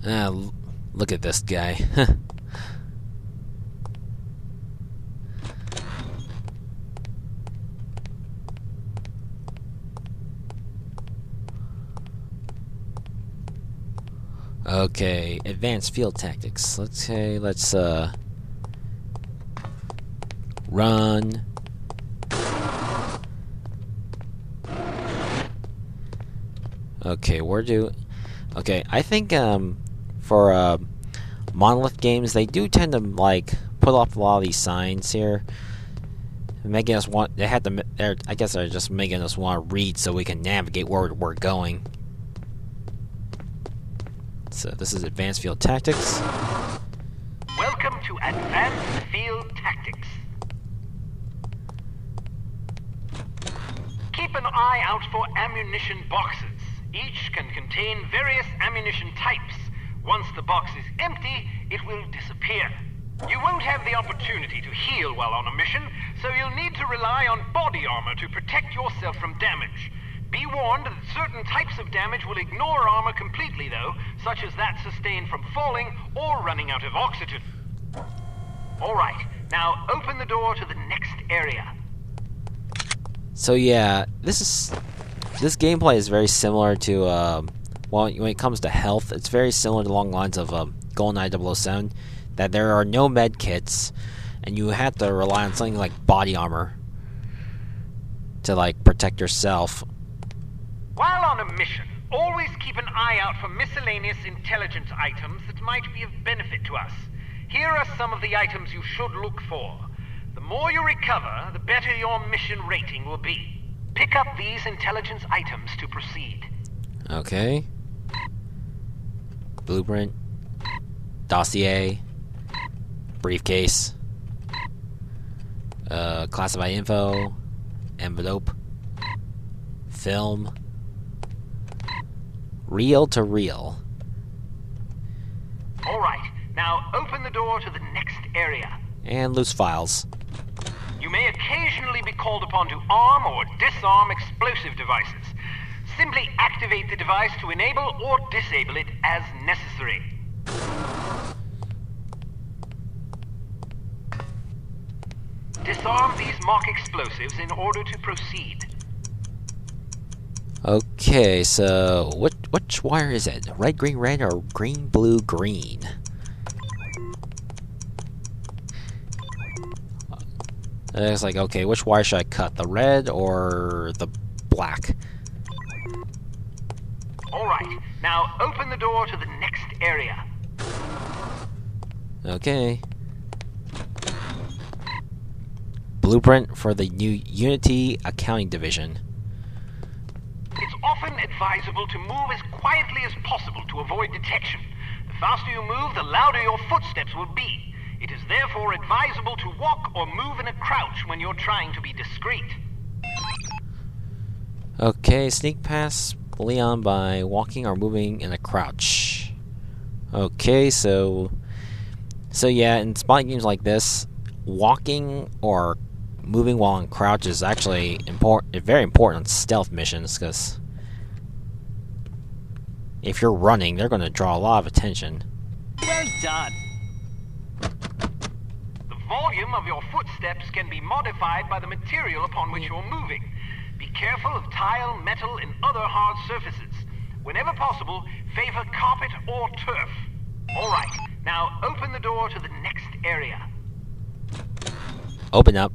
Look at this guy. Okay, advanced field tactics. Let's run. Okay, okay, I think for Monolith games, they do tend to like put off a lot of these signs here, making us want. I guess they're just making us want to read so we can navigate where we're going. So this is Advanced Field Tactics. Welcome to Advanced Field Tactics. Keep an eye out for ammunition boxes. Each can contain various ammunition types. Once the box is empty, it will disappear. You won't have the opportunity to heal while on a mission, so you'll need to rely on body armor to protect yourself from damage. Be warned that certain types of damage will ignore armor completely, though, such as that sustained from falling or running out of oxygen. Alright, now open the door to the next area. So yeah, this gameplay is very similar to, well, when it comes to health, it's very similar along the lines of GoldenEye 007, that there are no med kits, and you have to rely on something like body armor to, like, protect yourself. While on a mission, always keep an eye out for miscellaneous intelligence items that might be of benefit to us. Here are some of the items you should look for. The more you recover, the better your mission rating will be. Pick up these intelligence items to proceed. Okay. Blueprint. Dossier. Briefcase. Classified info. Envelope. Film. Reel to reel. Alright, now open the door to the next area. And loose files. You may occasionally be called upon to arm or disarm explosive devices. Simply activate the device to enable or disable it as necessary. Disarm these mock explosives in order to proceed. Okay, so which wire is it? Red, green, red, or green, blue, green? It's like, okay, which wire should I cut? The red or the black? Alright, now open the door to the next area. Okay. Blueprint for the new Unity Accounting Division. It's often advisable to move as quietly as possible to avoid detection. The faster you move, the louder your footsteps will be. It is therefore advisable to walk or move in a crouch when you're trying to be discreet. Okay, sneak past Leon by walking or moving in a crouch. Okay, so yeah, in spotting games like this, walking or moving while in crouch is actually very important on stealth missions, because if you're running, they're going to draw a lot of attention. Well done. The volume of your footsteps can be modified by the material upon which you're moving. Be careful of tile, metal, and other hard surfaces. Whenever possible, favor carpet or turf. Alright, now open the door to the next area. Open up.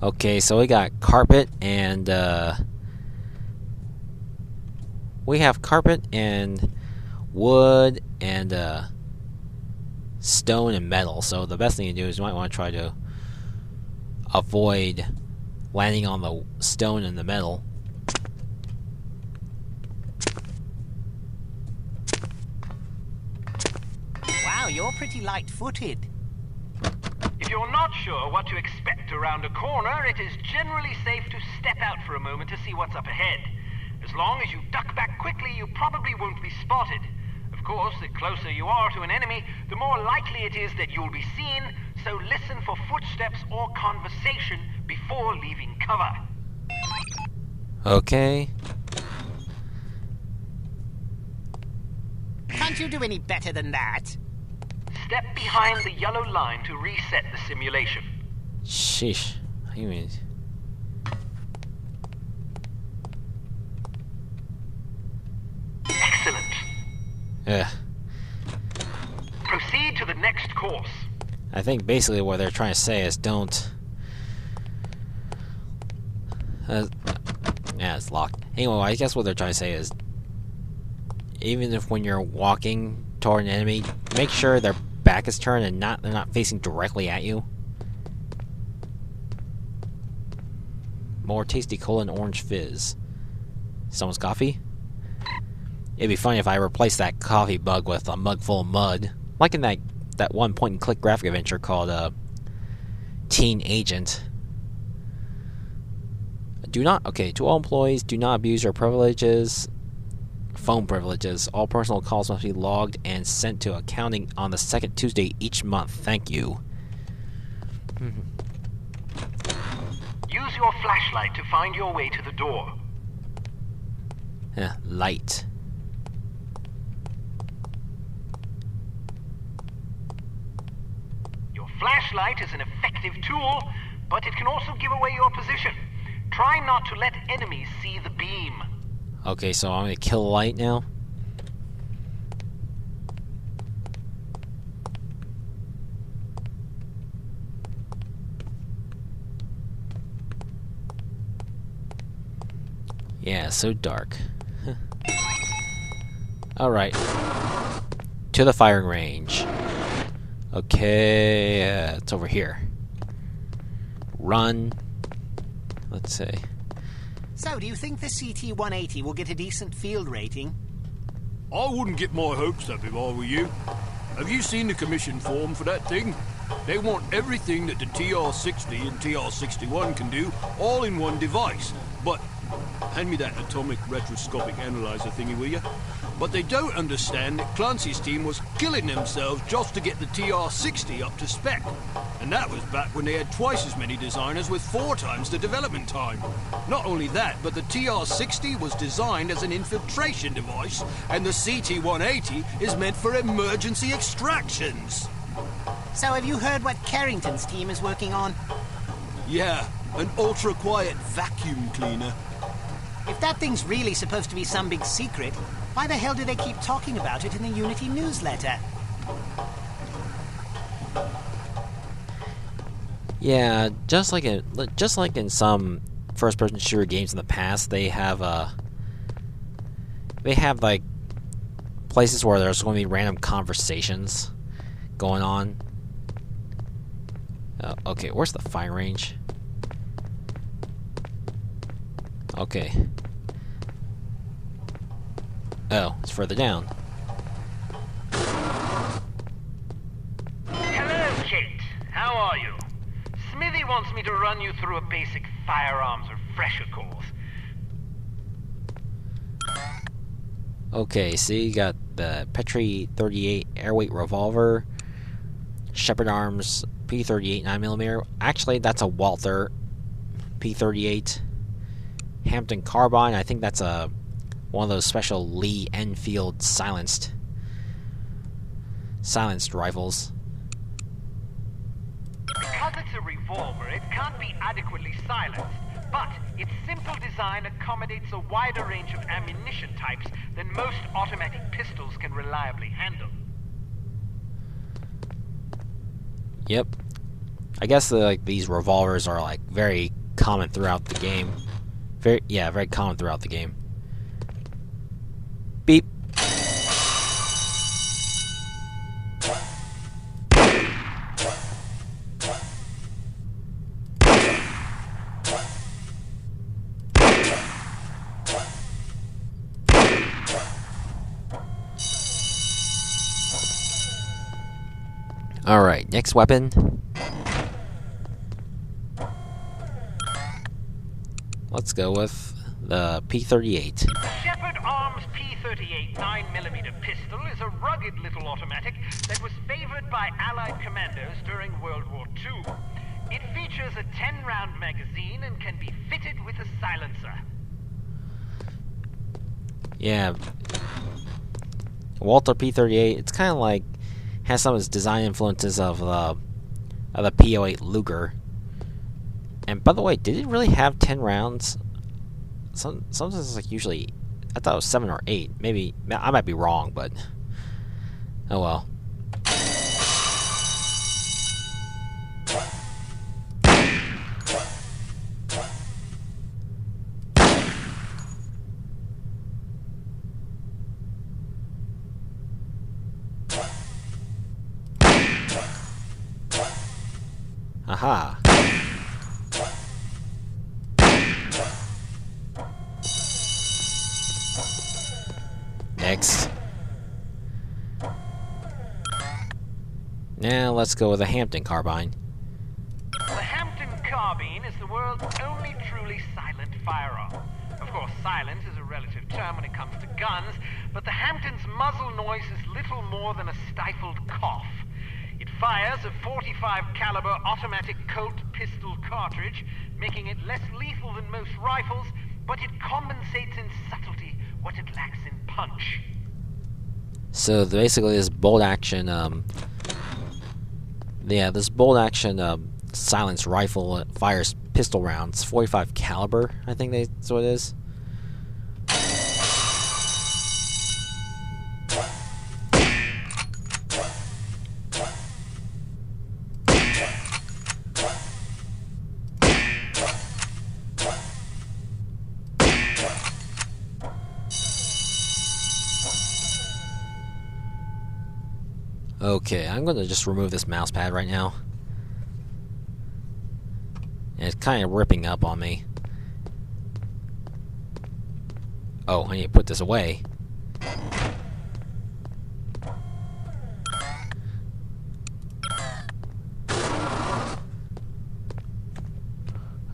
Okay, so we got carpet and we have carpet and wood and stone and metal. So the best thing to do is you might want to try to avoid landing on the stone and the metal. Wow, you're pretty light-footed. If you're not sure what to expect around a corner, it is generally safe to step out for a moment to see what's up ahead. As long as you duck back quickly, you probably won't be spotted. Of course, the closer you are to an enemy, the more likely it is that you'll be seen, so listen for footsteps or conversation before leaving cover. Okay. Can't you do any better than that? Step behind the yellow line to reset the simulation. Sheesh. You mean... Excellent. Yeah. Proceed to the next course. I think basically what they're trying to say is don't... yeah, it's locked. Anyway, I guess what they're trying to say is even if when you're walking toward an enemy, make sure their back is turned and they're not facing directly at you. More tasty cola and orange fizz. Someone's coffee? It'd be funny if I replaced that coffee mug with a mug full of mud. Like in that one point-and-click graphic adventure called Teen Agent. To all employees, do not abuse your privileges. Phone privileges. All personal calls must be logged and sent to accounting on the second Tuesday each month. Thank you. Use your flashlight to find your way to the door. Light. Your flashlight is an effective tool, but it can also give away your position. Try not to let enemies see the beam. Okay, so I'm gonna kill the light now. Yeah, so dark. Alright. To the firing range. Okay, it's over here. Run. Let's see. So, do you think the CT-180 will get a decent field rating? I wouldn't get my hopes up if I were you. Have you seen the commission form for that thing? They want everything that the TR-60 and TR-61 can do, all in one device. But, hand me that atomic retroscopic analyzer thingy, will you? But they don't understand that Clancy's team was killing themselves just to get the TR-60 up to spec. And that was back when they had twice as many designers with 4 times the development time. Not only that, but the TR-60 was designed as an infiltration device, and the CT-180 is meant for emergency extractions. So, have you heard what Carrington's team is working on? Yeah, an ultra-quiet vacuum cleaner. If that thing's really supposed to be some big secret, why the hell do they keep talking about it in the Unity newsletter? Yeah, just like in some first-person shooter games in the past, they have like places where there's going to be random conversations going on. Okay, where's the fire range? Okay. Oh, it's further down. Hello, Kate. How are you? Smithy wants me to run you through a basic firearms refresher course. Okay, see, you got the Petrie 38 airweight revolver, Shepherd Arms P38 9mm. Actually, that's a Walther P38. Hampton Carbine. I think that's one of those special Lee Enfield silenced rifles. Because it's a revolver, it can't be adequately silenced, but its simple design accommodates a wider range of ammunition types than most automatic pistols can reliably handle. Yep. I guess these revolvers are like very common throughout the game. Very common throughout the game. Beep. Alright, next weapon. Let's go with the P38. Shepherd Arms P38 9mm pistol is a rugged little automatic that was favored by Allied commanders during World War II. It features a 10-round magazine and can be fitted with a silencer. Yeah. Walther P38. It's kind of like has some of its design influences of the P08 Luger. And by the way, did it really have 10 rounds? Sometimes it's like usually, I thought it was 7 or 8. Maybe I might be wrong, but oh well. Aha. Next. Now let's go with a Hampton carbine. The Hampton carbine is the world's only truly silent firearm. Of course, silence is a relative term when it comes to guns, but the Hampton's muzzle noise is little more than a stifled cough. It fires a .45 caliber automatic Colt pistol cartridge, making it less lethal than most rifles, but it compensates in subtlety what it lacks in punch. So basically, this bolt action, silenced rifle fires pistol rounds, .45 caliber. I think that's what it is. Okay, I'm going to just remove this mouse pad right now. And it's kind of ripping up on me. Oh, I need to put this away.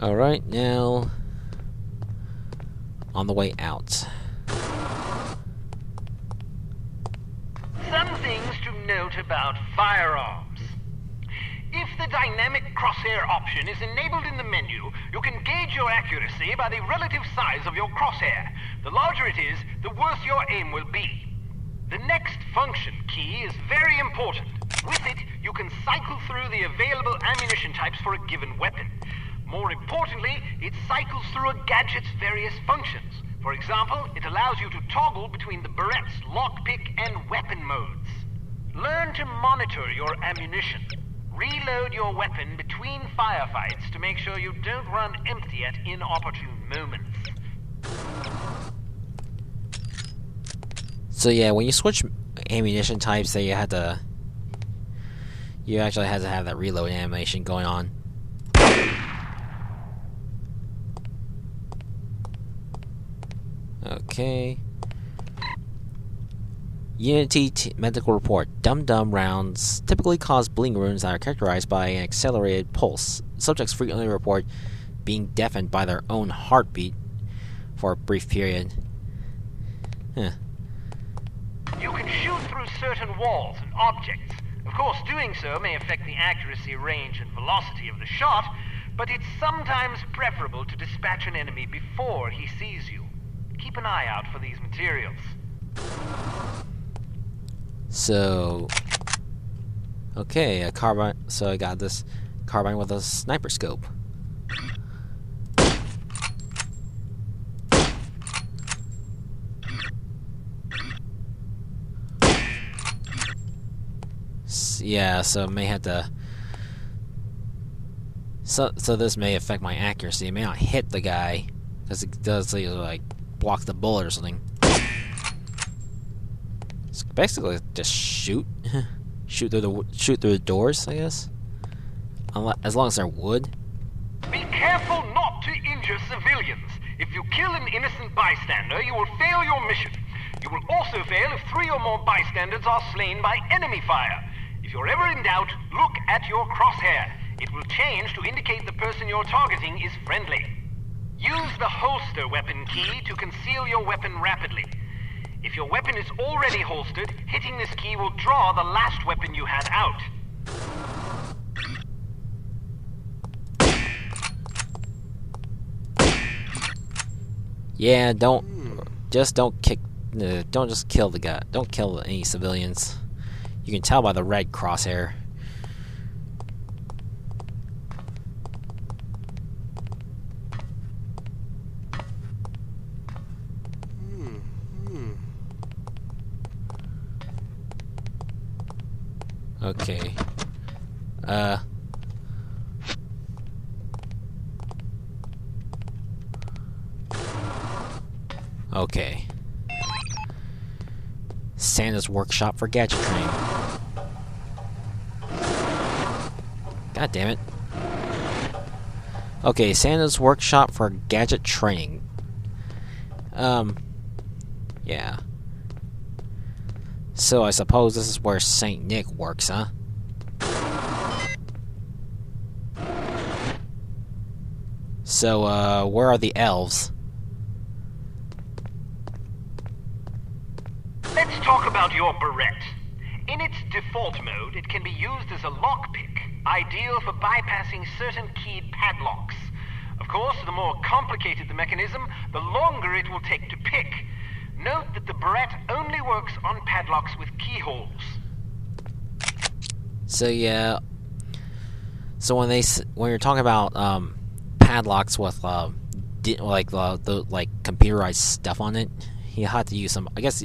Alright, now on the way out. Some things to note about firearms. If the dynamic crosshair option is enabled in the menu, you can gauge your accuracy by the relative size of your crosshair. The larger it is, the worse your aim will be. The next function key is very important. With it, you can cycle through the available ammunition types for a given weapon. More importantly, it cycles through a gadget's various functions. For example, it allows you to toggle between the Berette's lockpick and weapon modes. Learn to monitor your ammunition. Reload your weapon between firefights to make sure you don't run empty at inopportune moments. So yeah, when you switch ammunition types, you actually had to have that reload animation going on. Okay. Unity medical report. Dum-dum rounds typically cause bleeding wounds that are characterized by an accelerated pulse. Subjects frequently report being deafened by their own heartbeat for a brief period. Huh. You can shoot through certain walls and objects. Of course, doing so may affect the accuracy, range, and velocity of the shot, but it's sometimes preferable to dispatch an enemy before he sees you. Keep an eye out for these materials. So, okay, a carbine. So I got this carbine with a sniper scope. Yeah, so it may have to. So this may affect my accuracy. It may not hit the guy because it does like block the bullet or something. It's basically just shoot through the doors, I guess. As long as they're wood. Be careful not to injure civilians. If you kill an innocent bystander, you will fail your mission. You will also fail if 3 or more bystanders are slain by enemy fire. If you're ever in doubt, look at your crosshair. It will change to indicate the person you're targeting is friendly. Use the holster weapon key to conceal your weapon rapidly. If your weapon is already holstered, hitting this key will draw the last weapon you had out. Yeah, don't kick don't just kill the guy. Don't kill any civilians. You can tell by the red crosshair. Okay. Okay. Santa's workshop for gadget training. God damn it. Okay, Santa's workshop for gadget training. Yeah. So I suppose this is where Saint Nick works, huh? So, where are the elves? Let's talk about your Barrette. In its default mode, it can be used as a lockpick, ideal for bypassing certain keyed padlocks. Of course, the more complicated the mechanism, the longer it will take to pick. Note that the Barrette only works on padlocks with keyholes. So yeah. So when you're talking about padlocks with like computerized stuff on it, you have to use some. I guess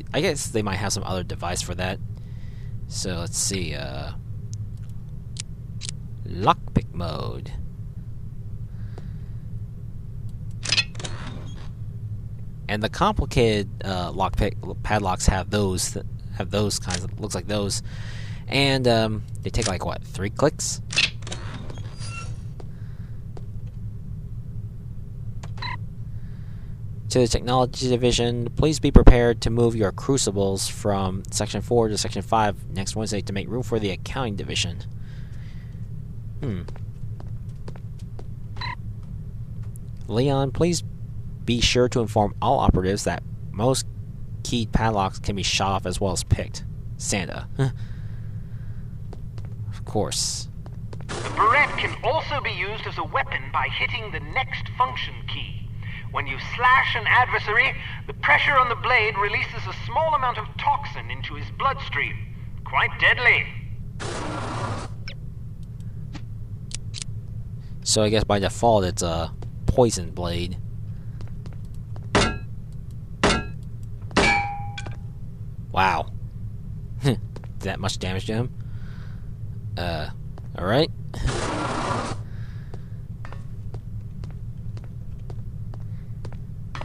they might have some other device for that. So let's see. Lockpick mode. And the complicated padlocks have those kinds of looks like those, and they take like what, 3 clicks. To the technology division, please be prepared to move your crucibles from section 4 to section 5 next Wednesday to make room for the accounting division. Leon, please be sure to inform all operatives that most keyed padlocks can be shot off as well as picked. Santa. Of course. The Barrette can also be used as a weapon by hitting the next function key. When you slash an adversary, the pressure on the blade releases a small amount of toxin into his bloodstream. Quite deadly. So I guess by default it's a poison blade. Wow. That much damage to him? Alright.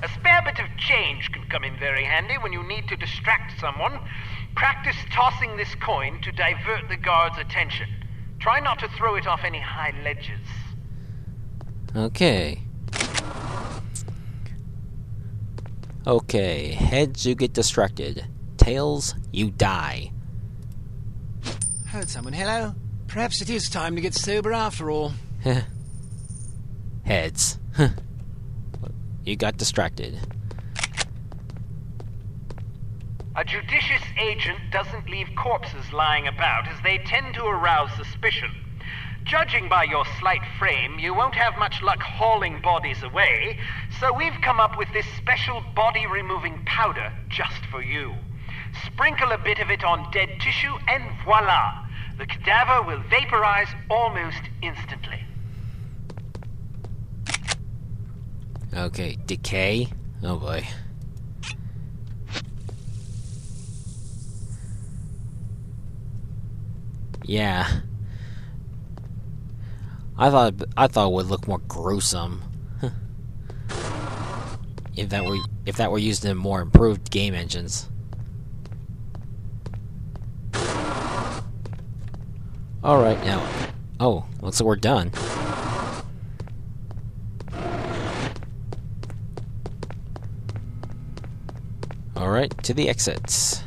A spare bit of change can come in very handy when you need to distract someone. Practice tossing this coin to divert the guard's attention. Try not to throw it off any high ledges. Okay. Okay, heads you get distracted. Tails, you die. Heard someone. Hello? Perhaps it is time to get sober after all. Heads. You got distracted. A judicious agent doesn't leave corpses lying about, as they tend to arouse suspicion. Judging by your slight frame, you won't have much luck hauling bodies away, so we've come up with this special body-removing powder just for you. Sprinkle a bit of it on dead tissue, and voila! The cadaver will vaporize almost instantly. Okay, decay? Oh boy. Yeah. I thought it would look more gruesome. if that were used in more improved game engines. Alright, now. Oh, looks like we're done. Alright, to the exits.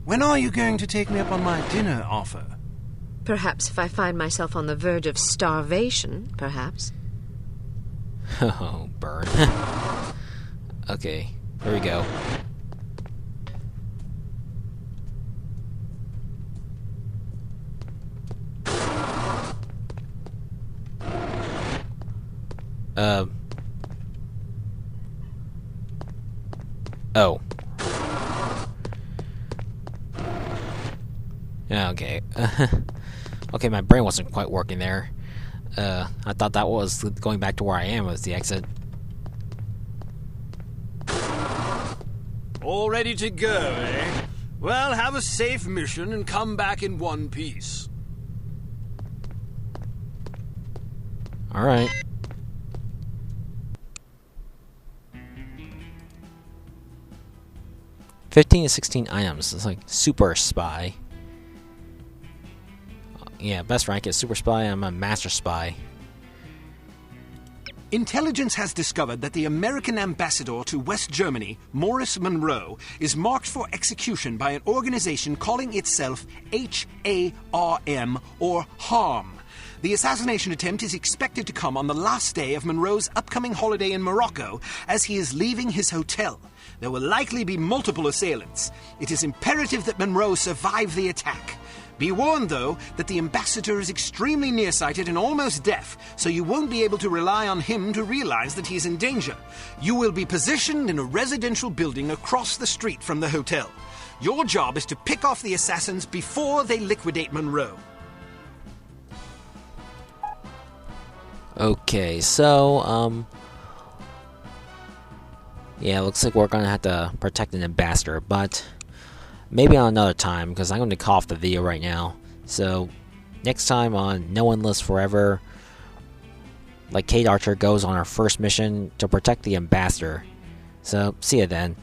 When are you going to take me up on my dinner offer? Perhaps if I find myself on the verge of starvation, perhaps. Oh, burn. Okay, here we go. Oh. Okay. Okay, my brain wasn't quite working there. I thought that was going back to where I am was the exit. All ready to go, eh? Well, have a safe mission and come back in one piece. Alright. $15 to 16 items. It's like super spy. Yeah, best rank is super spy. I'm a master spy. Intelligence has discovered that the American ambassador to West Germany, Morris Monroe, is marked for execution by an organization calling itself HARM, or HARM. The assassination attempt is expected to come on the last day of Monroe's upcoming holiday in Morocco as he is leaving his hotel. There will likely be multiple assailants. It is imperative that Monroe survive the attack. Be warned, though, that the ambassador is extremely nearsighted and almost deaf, so you won't be able to rely on him to realize that he's in danger. You will be positioned in a residential building across the street from the hotel. Your job is to pick off the assassins before they liquidate Monroe. Okay, so, yeah, looks like we're gonna have to protect an ambassador, but maybe on another time, because I'm going to call off the video right now. So, next time on No One Lives Forever, like Kate Archer goes on her first mission to protect the ambassador. So, see you then.